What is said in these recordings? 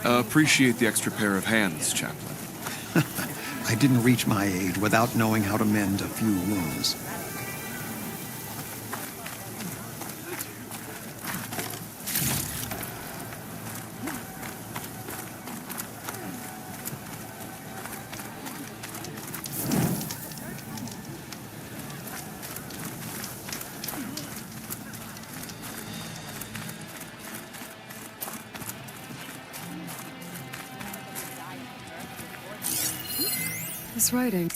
Appreciate the extra pair of hands, Chaplain. I didn't reach my age without knowing how to mend a few wounds. This writing.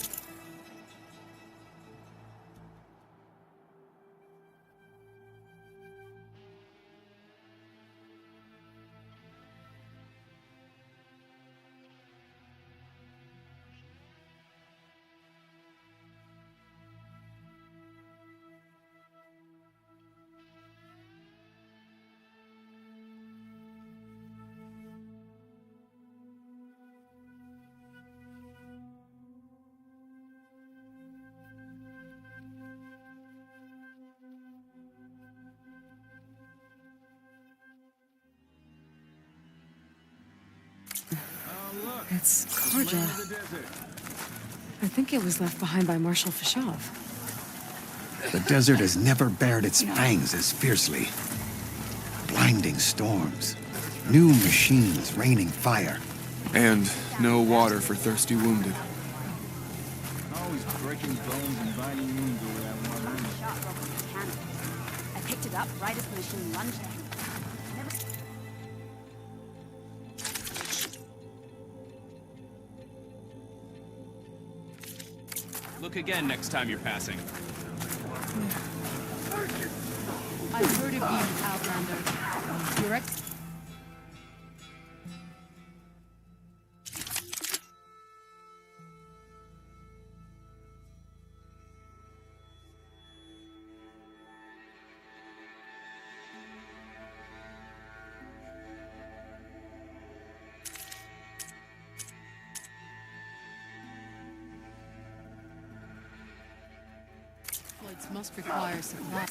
It's Karja. I think it was left behind by Marshal Fashov. The desert has never bared its fangs as fiercely. Blinding storms, new machines raining fire. And no water for thirsty wounded. Always breaking bones and biting wounds over that one room. Shot Robert with a cannon. I picked it up right as the machine lunged at him. Look again next time you're passing. I've heard of you, Outlander. You're exploits must require supply.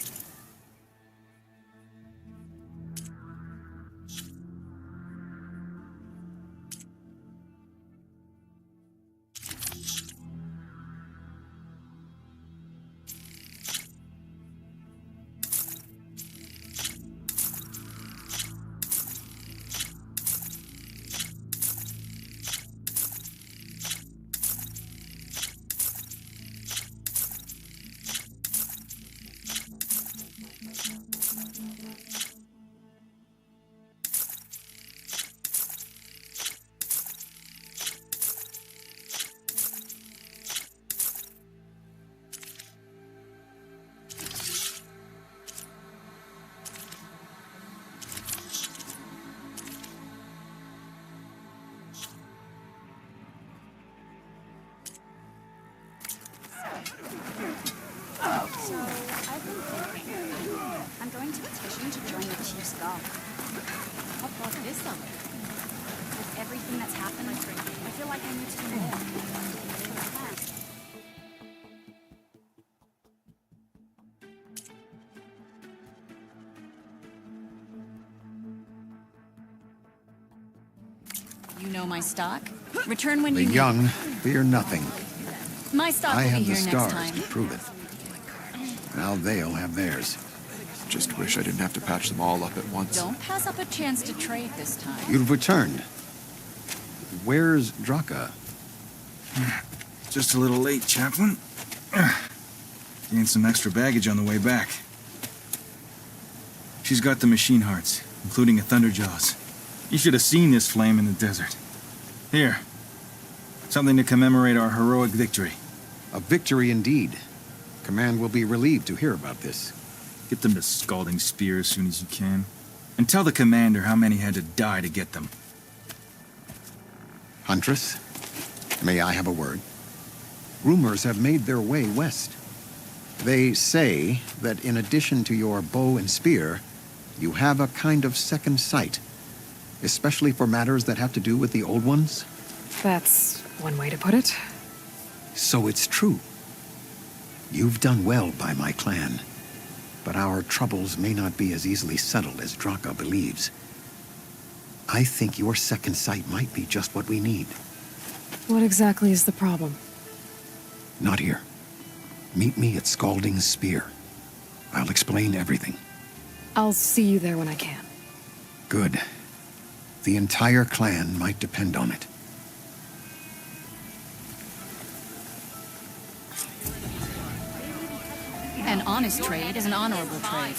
So, I've been thinking. I'm going to petition to join the Chief's Guard. What brought this up? With everything that's happened, I feel like I need to do more. You know my stock? Return when The you need. young fear nothing. My stock I will be have the here next stars time. to prove it. Now they'll have theirs. Just wish I didn't have to patch them all up at once. Don't pass up a chance to trade this time. You've returned. Where's Draka? Just a little late, Chaplain. Gained some extra baggage on the way back. She's got the machine hearts, including a Thunderjaws. You should have seen this flame in the desert. Here. Something to commemorate our heroic victory. A victory indeed. Command will be relieved to hear about this. Get them to Scalding Spear as soon as you can. And tell the commander how many had to die to get them. Huntress, may I have a word? Rumors have made their way west. They say that in addition to your bow and spear, you have a kind of second sight, especially for matters that have to do with the old ones. That's one way to put it. So it's true. You've done well by my clan, but our troubles may not be as easily settled as Draka believes. I think your second sight might be just what we need. What exactly is the problem? Not here. Meet me at Scalding's Spear. I'll explain everything. I'll see you there when I can. Good. The entire clan might depend on it. An honest trade is an honorable trade.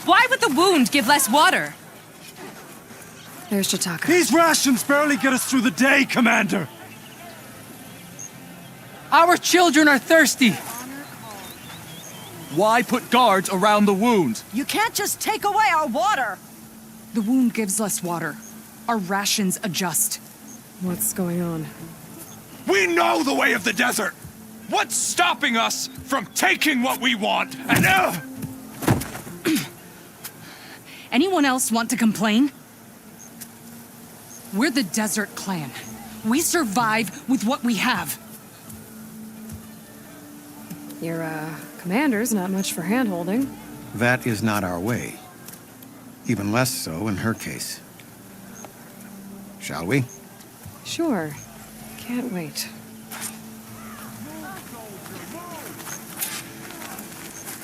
Why would the wound give less water? There's Jataka. These rations barely get us through the day, Commander! Our children are thirsty! Why put guards around the wound? You can't just take away our water! The wound gives less water. Our rations adjust. What's going on? We know the way of the desert! What's stopping us from taking what we want? And Anyone else want to complain? We're the Desert Clan. We survive with what we have. Your, commander's not much for hand-holding. That is not our way. Even less so in her case. Shall we? Sure. Can't wait.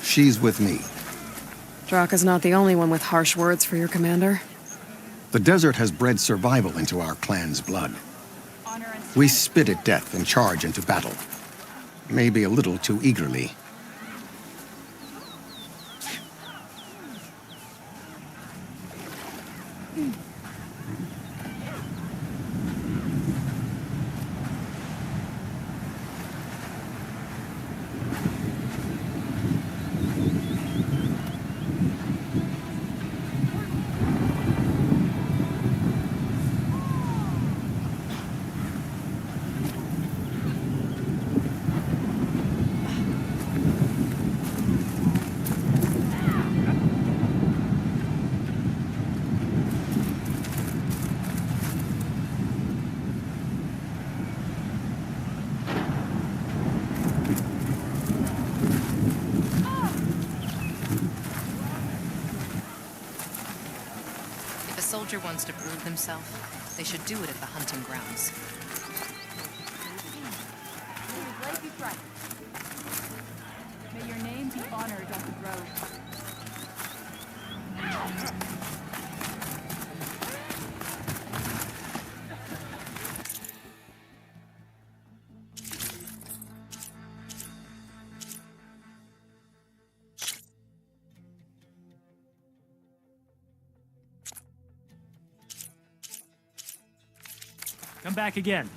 She's with me. Draka's not the only one with harsh words for your commander. The desert has bred survival into our clan's blood. We spit at death and charge into battle. Maybe a little too eagerly. soldier wants to prove themselves, they should do it at the hunting grounds. Life be bright. May your name be honored on the road. Come back again.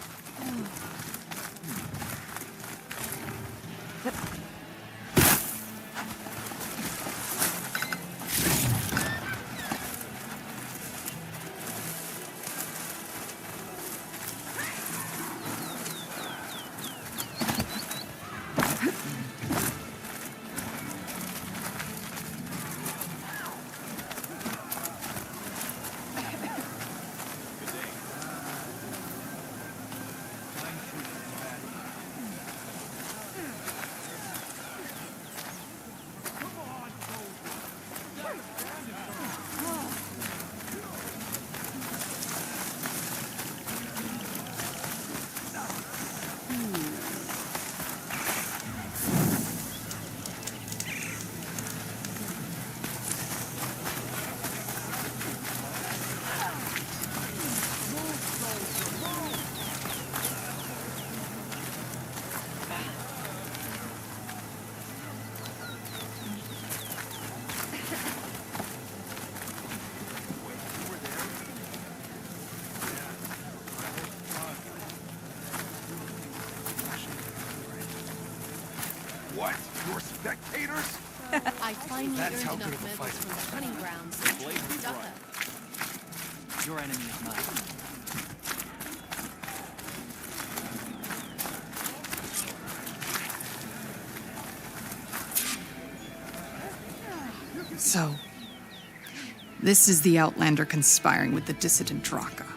What? You're spectators? I finally That's how earned good enough of a medals fighter. from the hunting grounds to join Ducka. Your enemy is mine. So, this is the Outlander conspiring with the dissident Draka.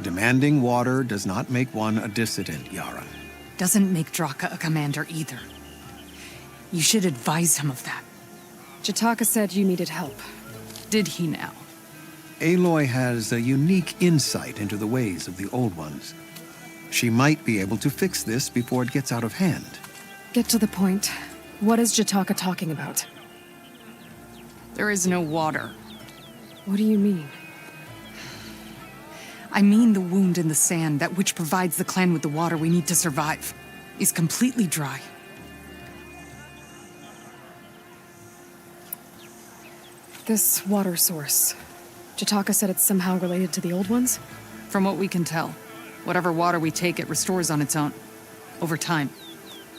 Demanding water does not make one a dissident, Yara. Doesn't make Draka a commander either. You should advise him of that. Jataka said you needed help. Did he now? Aloy has a unique insight into the ways of the Old Ones. She might be able to fix this before it gets out of hand. Get to the point. What is Jataka talking about? There is no water. What do you mean? I mean the wound in the sand, that which provides the clan with the water we need to survive, is completely dry. This water source. Jataka said it's somehow related to the Old Ones? From what we can tell, whatever water we take, it restores on its own. Over time.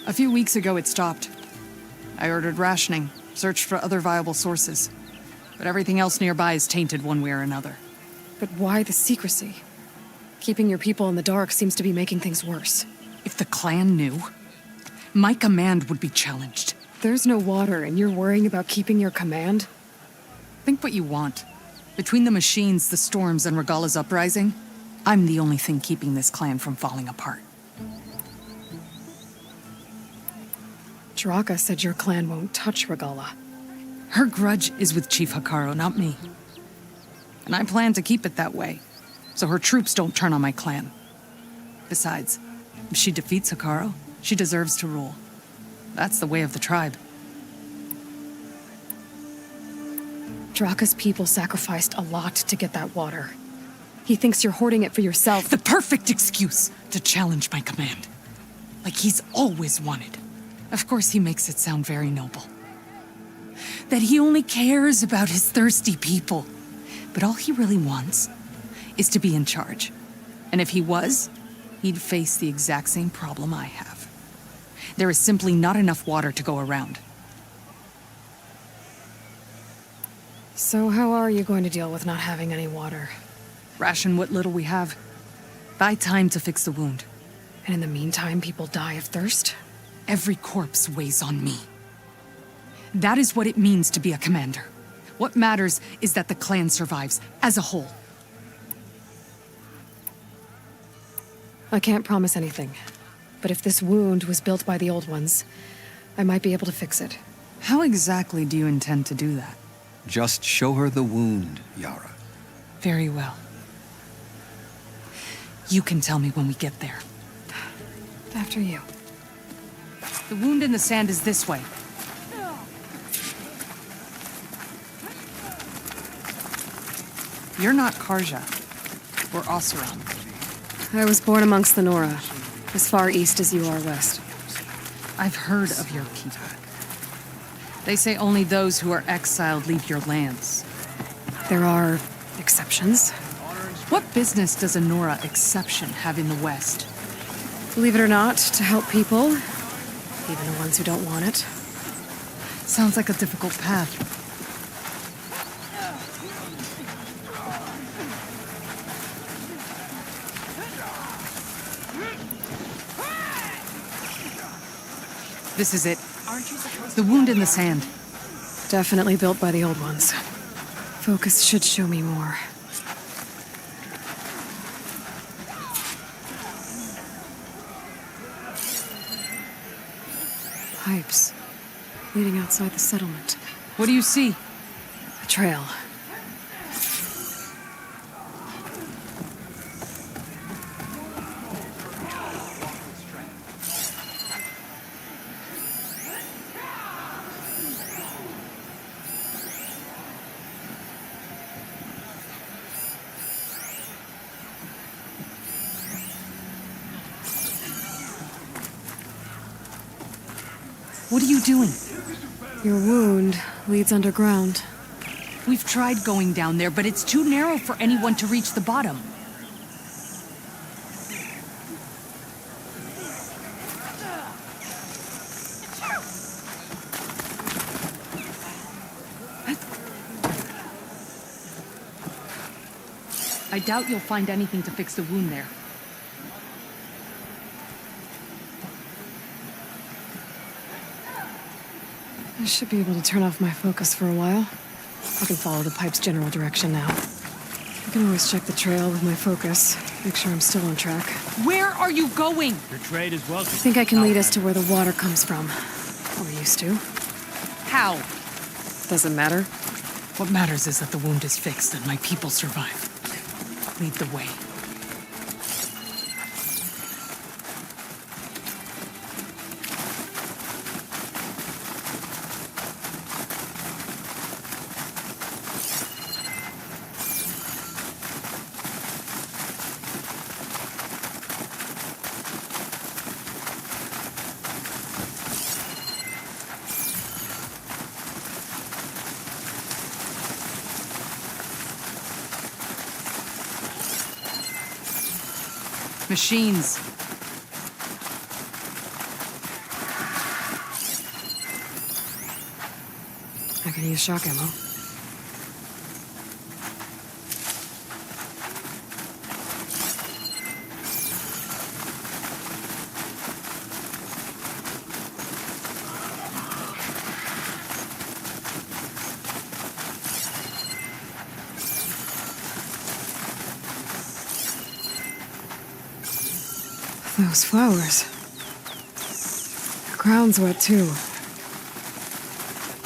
A few weeks ago, it stopped. I ordered rationing, searched for other viable sources. But everything else nearby is tainted one way or another. But why the secrecy? Keeping your people in the dark seems to be making things worse. If the clan knew, my command would be challenged. There's no water and you're worrying about keeping your command? Think what you want. Between the machines, the storms, and Regalla's uprising, I'm the only thing keeping this clan from falling apart. Draka said your clan won't touch Regalla. Her grudge is with Chief Hikaru, not me. And I plan to keep it that way, so her troops don't turn on my clan. Besides, if she defeats Hikaru, she deserves to rule. That's the way of the tribe. Draka's people sacrificed a lot to get that water. He thinks you're hoarding it for yourself. The perfect excuse to challenge my command. Like he's always wanted. Of course, he makes it sound very noble. That he only cares about his thirsty people. But all he really wants is to be in charge. And if he was, he'd face the exact same problem I have. There is simply not enough water to go around. So how are you going to deal with not having any water? Ration what little we have. Buy time to fix the wound. And in the meantime, people die of thirst? Every corpse weighs on me. That is what it means to be a commander. What matters is that the clan survives, as a whole. I can't promise anything. But if this wound was built by the Old Ones, I might be able to fix it. How exactly do you intend to do that? Just show her the wound, Yara. Very well. You can tell me when we get there. After you. The wound in the sand is this way. You're not Karja. Or Oseram. I was born amongst the Nora, as far east as you are west. I've heard of your people. They say only those who are exiled leave your lands. There are exceptions. What business does a Nora exception have in the West? Believe it or not, to help people, even the ones who don't want it. Sounds like a difficult path. This is it. The wound in the sand. Definitely built by the old ones. Focus should show me more. Pipes leading outside the settlement. What do you see? A trail. What are you doing? Your wound leads underground. We've tried going down there, but it's too narrow for anyone to reach the bottom. I doubt you'll find anything to fix the wound there. I should be able to turn off my focus for a while. I can follow the pipe's general direction now. I can always check the trail with my focus, make sure I'm still on track. Where are you going? Your trade is welcome. I think I can lead us to where the water comes from. Or used to. How? Doesn't matter. What matters is that the wound is fixed and my people survive. Lead the way. Machines. I can use shock ammo. Those flowers. The ground's wet too.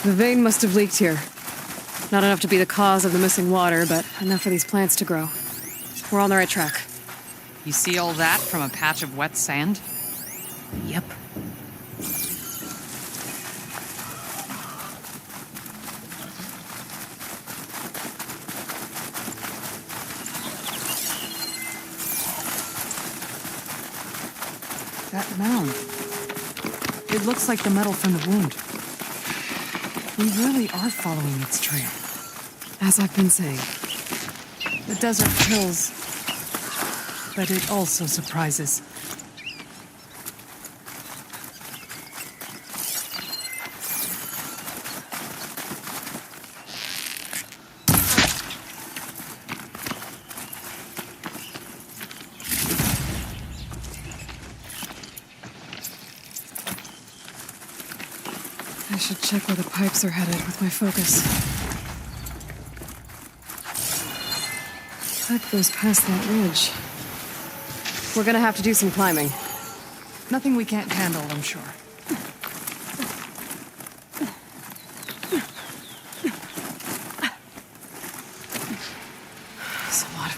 The vein must have leaked here. Not enough to be the cause of the missing water, but enough for these plants to grow. We're on the right track. You see all that from a patch of wet sand? Yep. That mound. It looks like the metal from the wound. We really are following its trail. As I've been saying. The desert kills, but it also surprises. I should check where the pipes are headed with my focus. Pipe goes past that ridge. We're gonna have to do some climbing. Nothing we can't handle, I'm sure.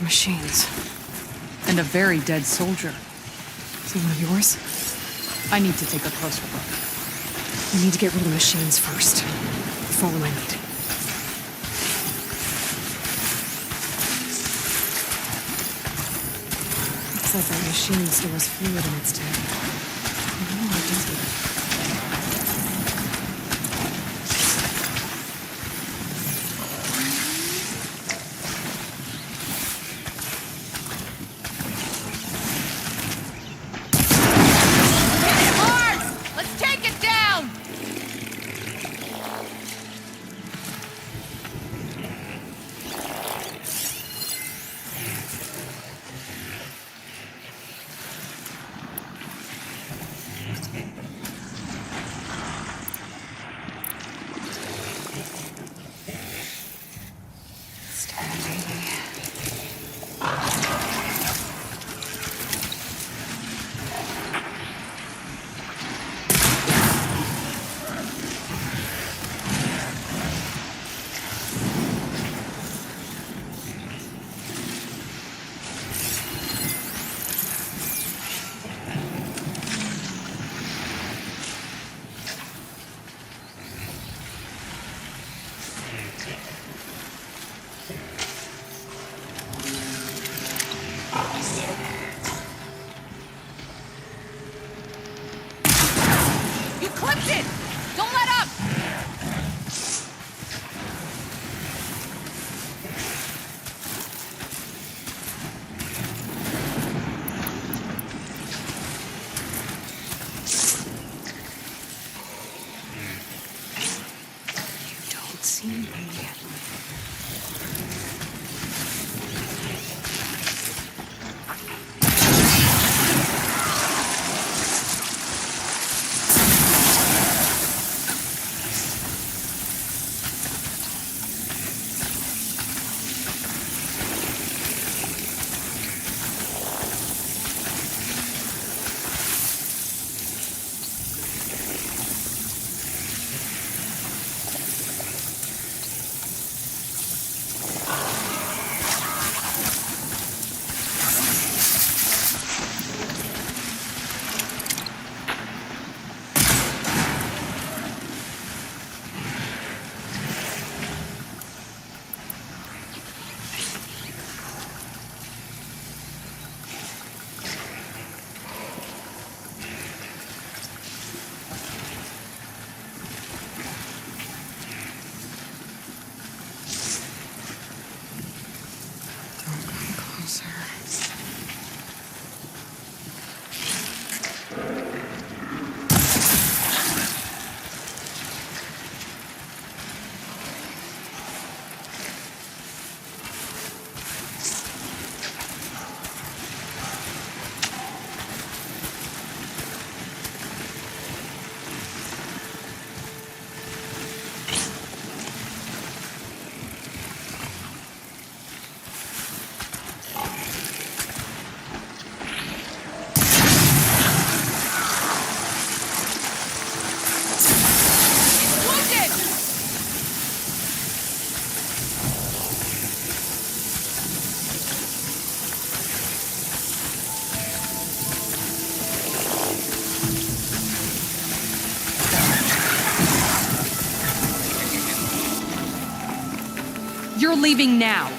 Machines. And a very dead soldier. Is he one of yours? I need to take a closer look. We need to get rid of the machines first. Follow my lead. Looks like that machine stores fluid in its tank. I wonder what it does with it. Let's take it down! You clipped it! Don't let up! You don't see me. You're leaving now.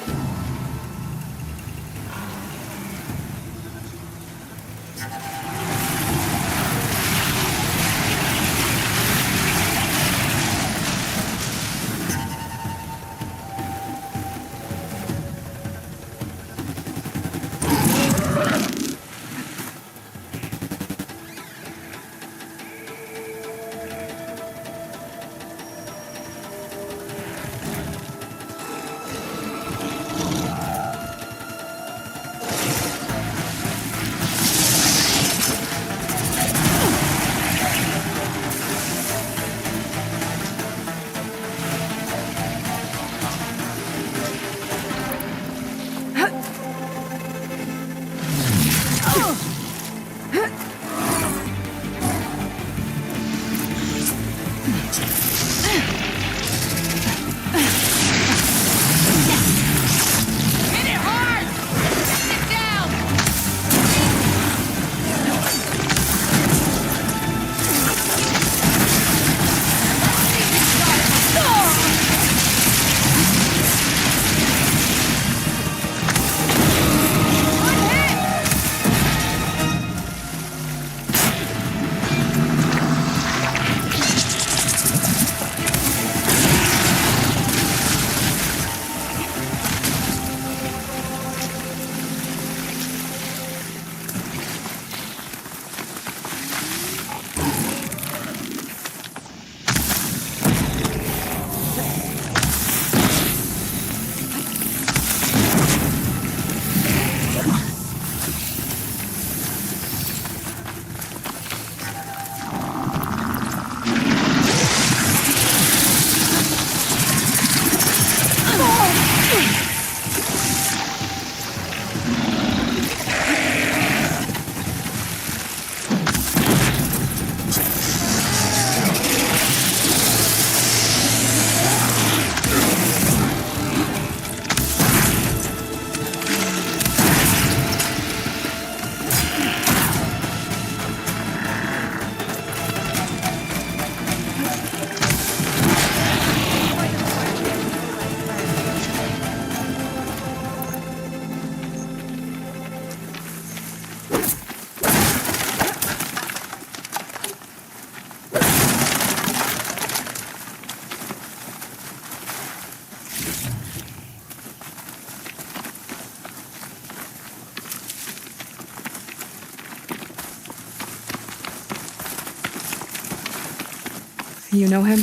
You know him?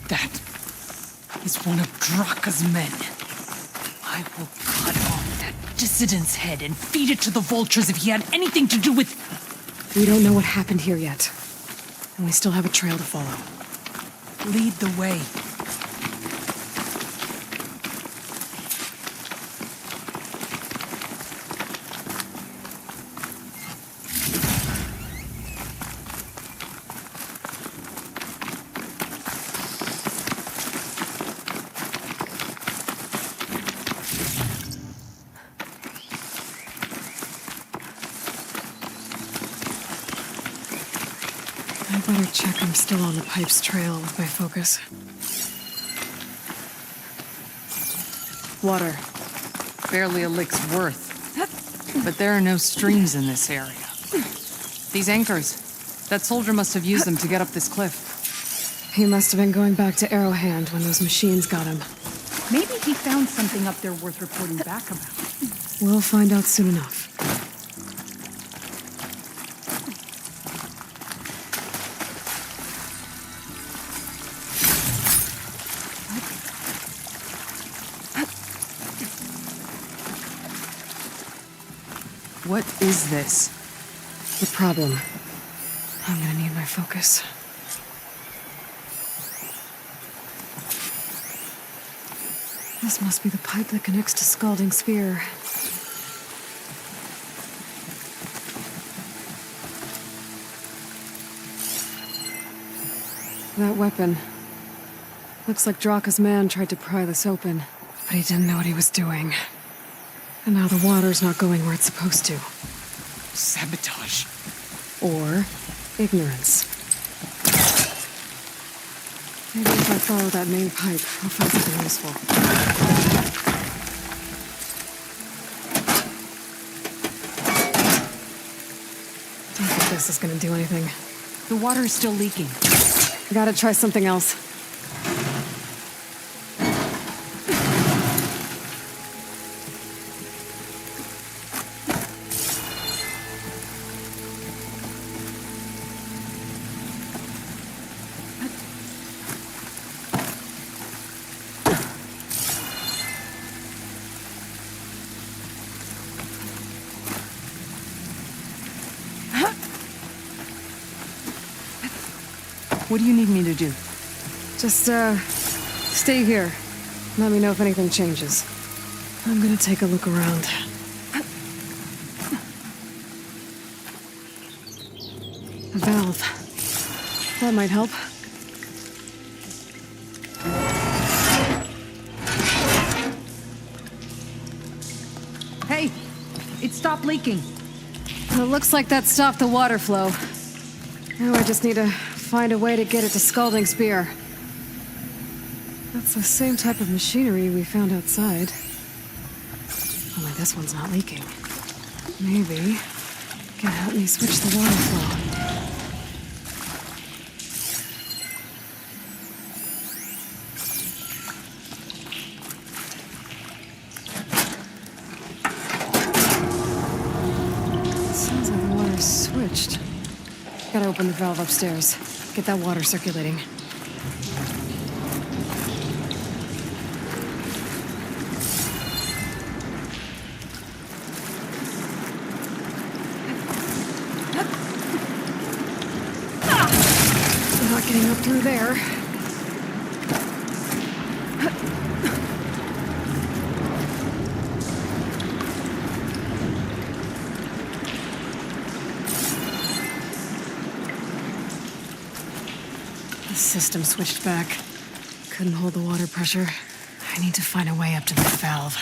That is one of Draka's men. I will cut off that dissident's head and feed it to the vultures if he had anything to do with... We don't know what happened here yet. And we still have a trail to follow. Lead the way. I better check I'm still on the pipe's trail with my focus. Water. Barely a lick's worth. But there are no streams in this area. These anchors. That soldier must have used them to get up this cliff. He must have been going back to Arrowhand when those machines got him. Maybe he found something up there worth reporting back about. We'll find out soon enough. What is this? The problem. I'm gonna need my focus. This must be the pipe that connects to Scalding Spear. That weapon. Looks like Draka's man tried to pry this open, but he didn't know what he was doing. And now the water's not going where it's supposed to. Sabotage. Or ignorance. Maybe if I follow that main pipe, I'll find something useful. Don't think this is gonna do anything. The water is still leaking. I gotta try something else. What do you need me to do? Just, stay here. Let me know if anything changes. I'm gonna take a look around. A valve. That might help. Hey, it stopped leaking. It looks like that stopped the water flow. Now I just need to find a way to get it to Scalding Spear. That's the same type of machinery we found outside. Only this one's not leaking. Maybe it can help me switch the water flow. Sounds like the water's switched. Gotta open the valve upstairs. Get that water circulating. Not getting up through there. The system switched back. Couldn't hold the water pressure. I need to find a way up to the valve.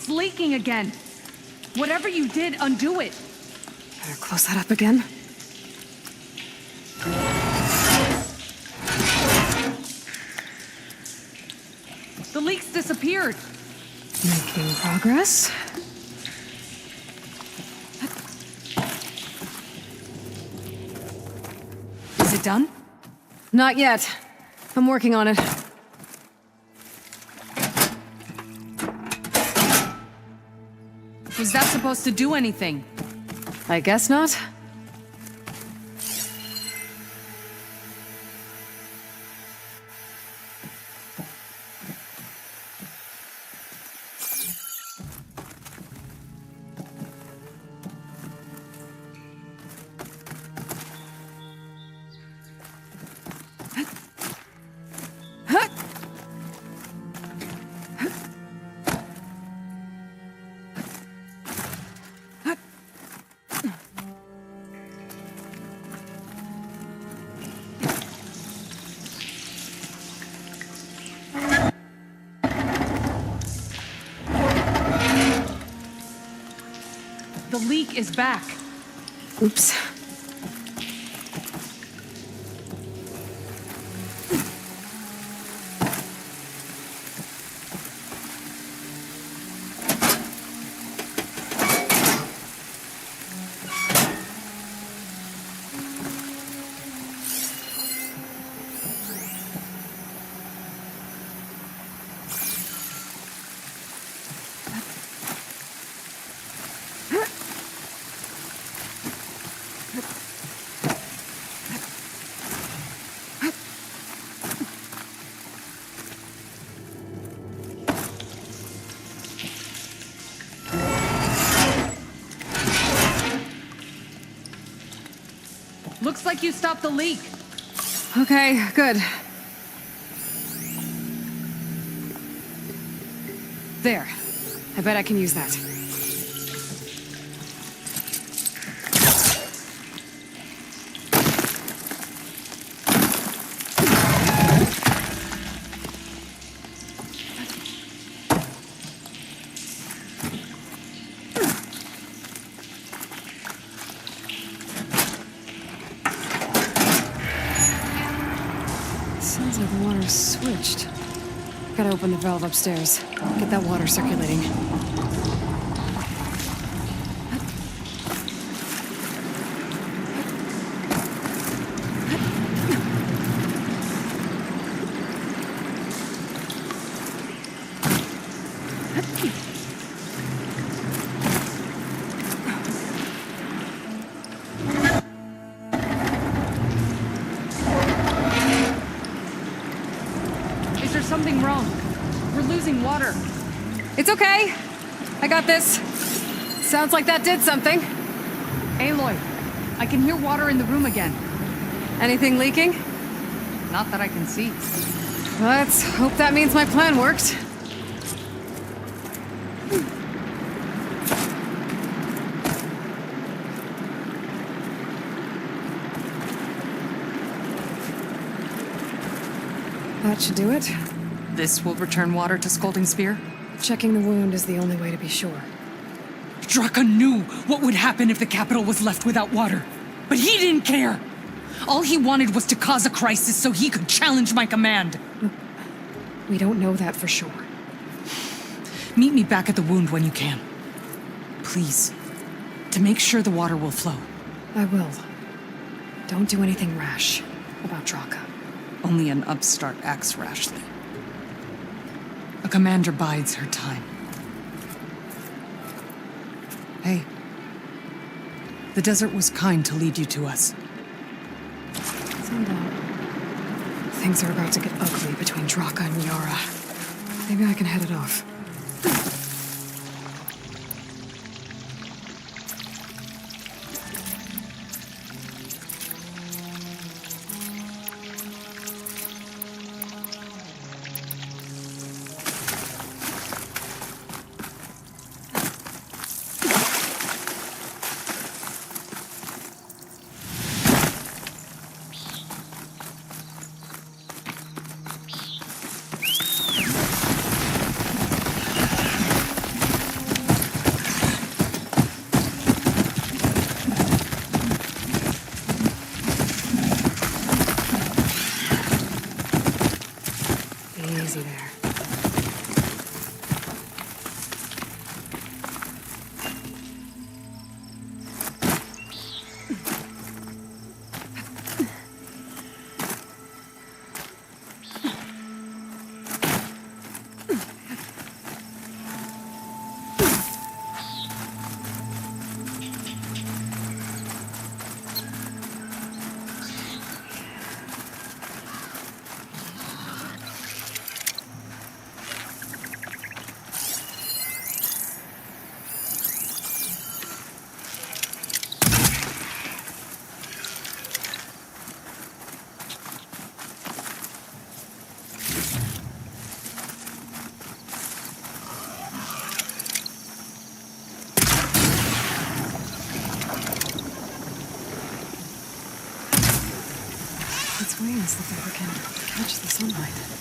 It's leaking again. Whatever you did, undo it. Better close that up again. The leak's disappeared. Making progress. Is it done? Not yet. I'm working on it. Was that supposed to do anything? I guess not. The leak is back. Oops. Looks like you stopped the leak. Okay, good. There. I bet I can use that. Sounds like the water's switched. Gotta open the valve upstairs. Get that water circulating. Is there something wrong? We're losing water. It's okay. I got this. Sounds like that did something. Aloy, I can hear water in the room again. Anything leaking? Not that I can see. Let's hope that means my plan worked. That should do it. This will return water to Scolding Spear? Checking the wound is the only way to be sure. Draka knew what would happen if the capital was left without water. But he didn't care! All he wanted was to cause a crisis so he could challenge my command. We don't know that for sure. Meet me back at the wound when you can. Please. To make sure the water will flow. I will. Don't do anything rash about Draka. Only an upstart acts rashly. A commander bides her time. Hey. The desert was kind to lead you to us. Sundown. Things are about to get ugly between Draka and Yara. Maybe I can head it off. Its wings look like they can catch the sunlight.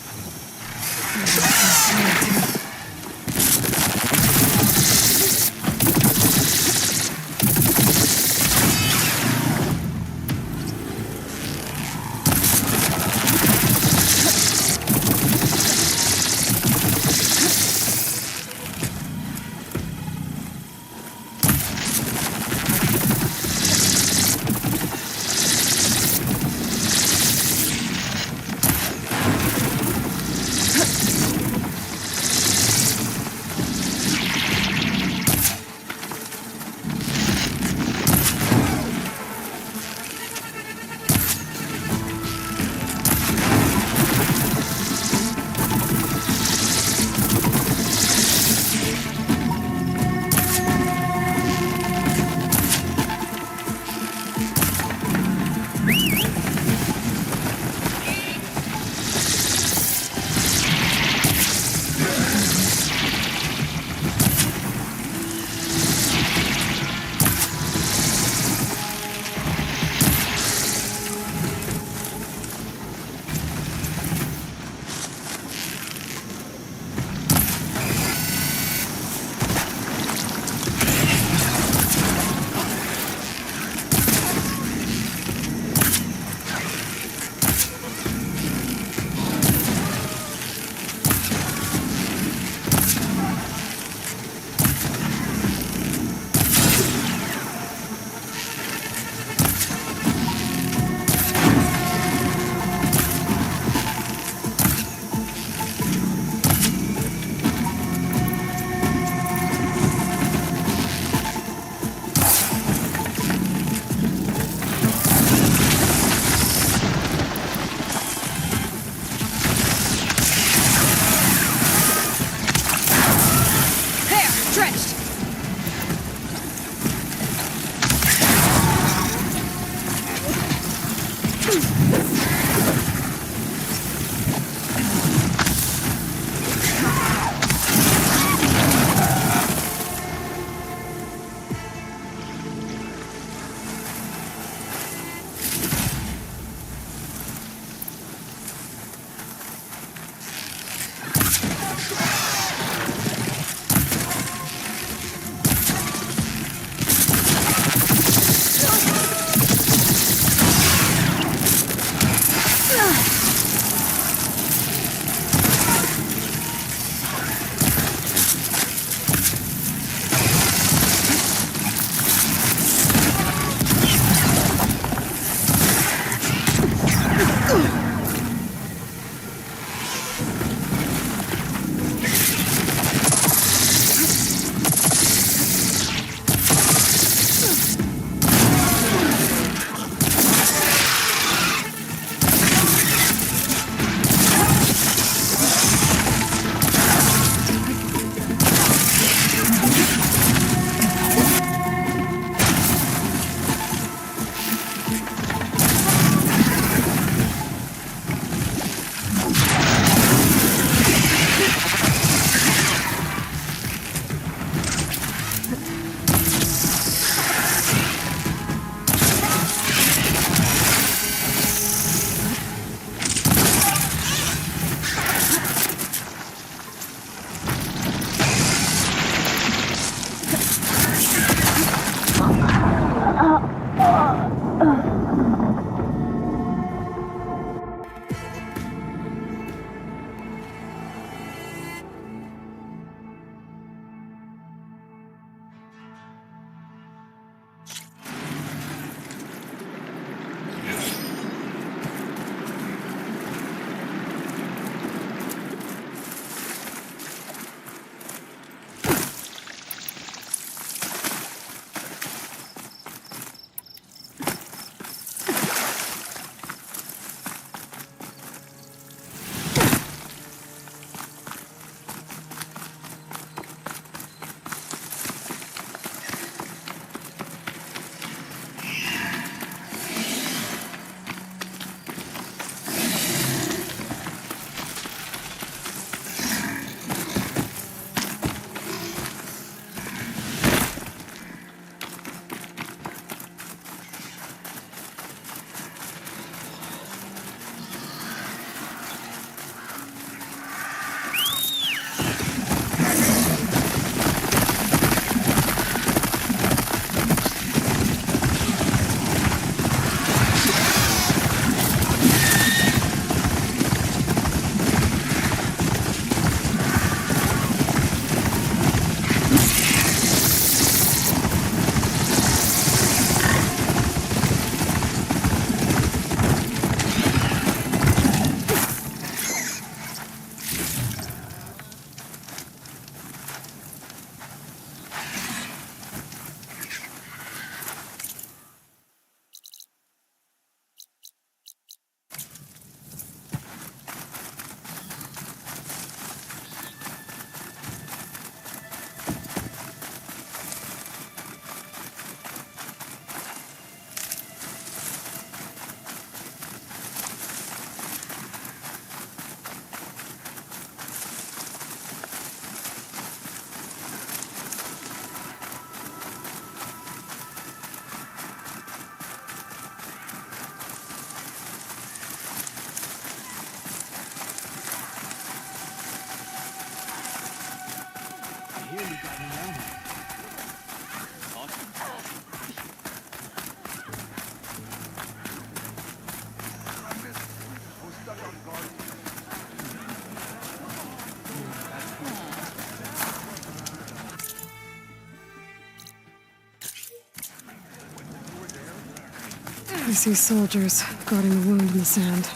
I see soldiers guarding the wound in the sand.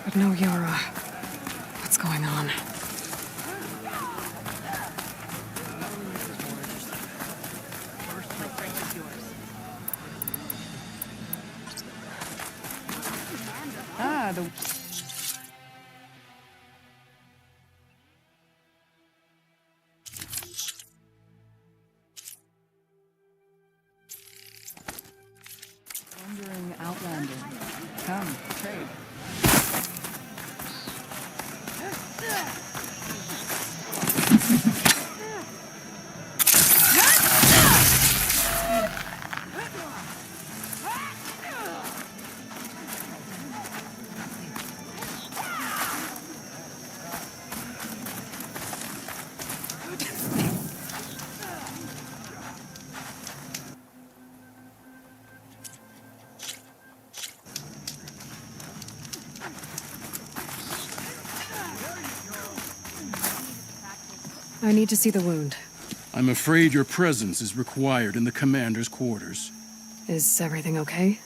But no Yara. What's going on? Ah, the... Wandering Outlander. Come, trade. I need to see the wound. I'm afraid your presence is required in the commander's quarters. Is everything okay?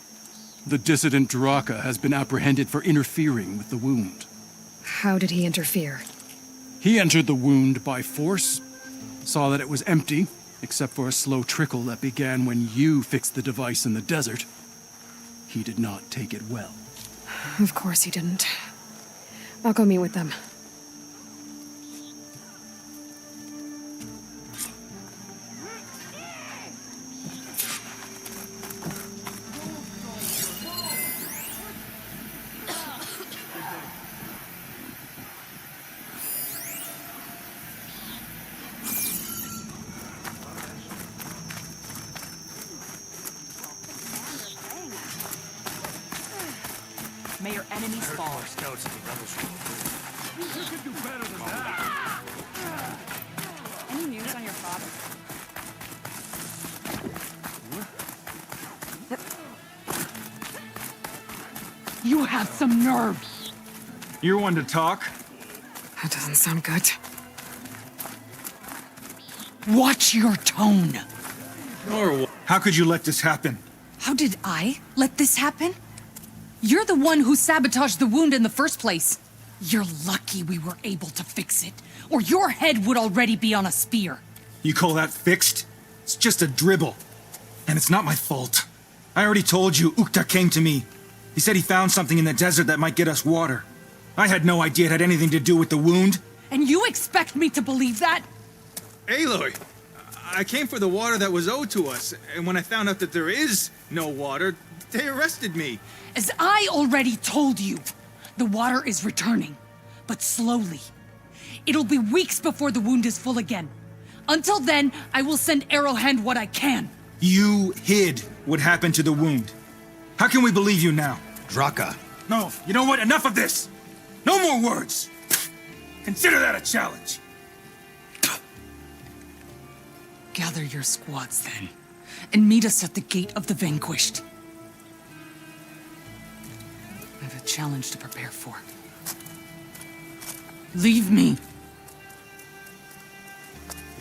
The dissident Draka has been apprehended for interfering with the wound. How did he interfere? He entered the wound by force, saw that it was empty, except for a slow trickle that began when you fixed the device in the desert. He did not take it well. Of course he didn't. I'll go meet with them. May your enemies fall. Any news on your father? You have some nerve. You're one to talk? That doesn't sound good. Watch your tone. How could you let this happen? How did I let this happen? You're the one who sabotaged the wound in the first place. You're lucky we were able to fix it, or your head would already be on a spear. You call that fixed? It's just a dribble. And it's not my fault. I already told you, Ukta came to me. He said he found something in the desert that might get us water. I had no idea it had anything to do with the wound. And you expect me to believe that? Aloy, I came for the water that was owed to us, and when I found out that there is no water, they arrested me. As I already told you, the water is returning, but slowly. It'll be weeks before the wound is full again. Until then, I will send Arrowhand what I can. You hid what happened to the wound. How can we believe you now? Draka, No, you know what? Enough of this! No more words! Consider that a challenge! Gather your squads then, and meet us at the Gate of the Vanquished. I have a challenge to prepare for. Leave me.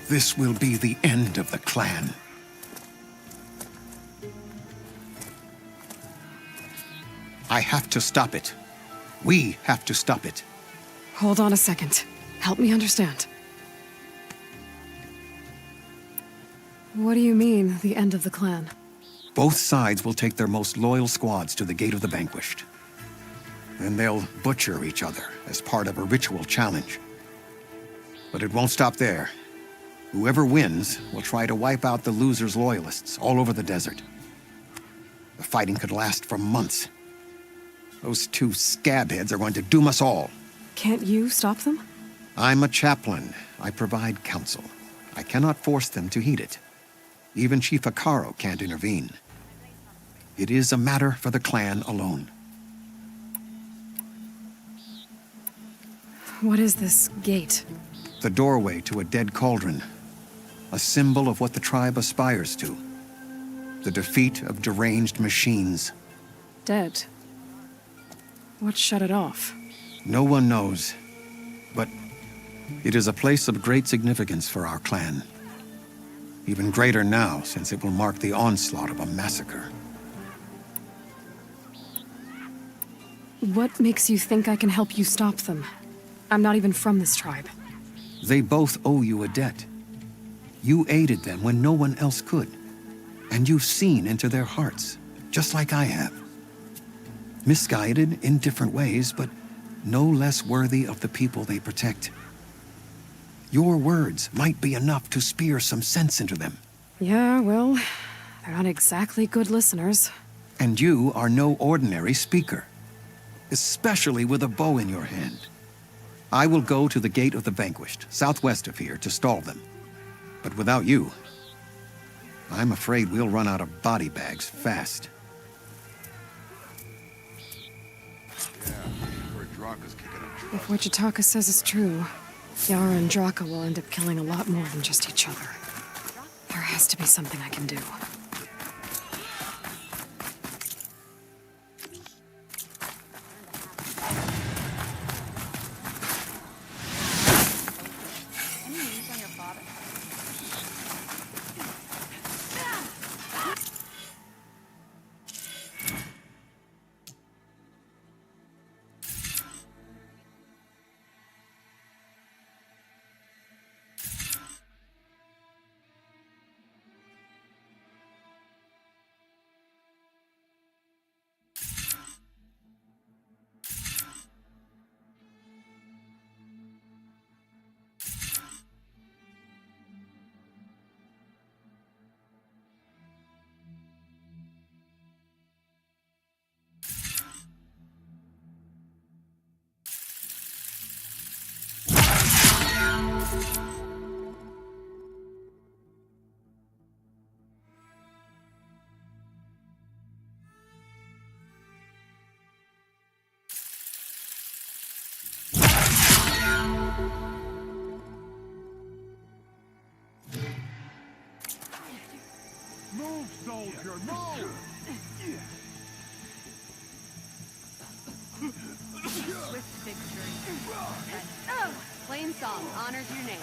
this will be the end of the clan. I have to stop it. We have to stop it. Hold on a second. Help me understand. What do you mean, the end of the clan? Both sides will take their most loyal squads to the Gate of the Vanquished. Then they'll butcher each other as part of a ritual challenge. But it won't stop there. Whoever wins will try to wipe out the loser's loyalists all over the desert. The fighting could last for months. Those two scabheads are going to doom us all. Can't you stop them? I'm a chaplain. I provide counsel. I cannot force them to heed it. Even Chief Akaro can't intervene. It is a matter for the clan alone. What is this gate? The doorway to a dead cauldron. A symbol of what the tribe aspires to. The defeat of deranged machines. Dead. What shut it off? No one knows. But it is a place of great significance for our clan. Even greater now, since it will mark the onslaught of a massacre. What makes you think I can help you stop them? I'm not even from this tribe. They both owe you a debt. You aided them when no one else could. And you've seen into their hearts, just like I have. Misguided in different ways, but no less worthy of the people they protect. Your words might be enough to spear some sense into them. Yeah, well, they're not exactly good listeners. And you are no ordinary speaker, especially with a bow in your hand. I will go to the Gate of the Vanquished, southwest of here, to stall them. But without you, I'm afraid we'll run out of body bags fast. If what Jataka says is true, Yara and Draka will end up killing a lot more than just each other. There has to be something I can do. Any news on your father? Move, soldier, move! Swift victory. Flame Song honors your name.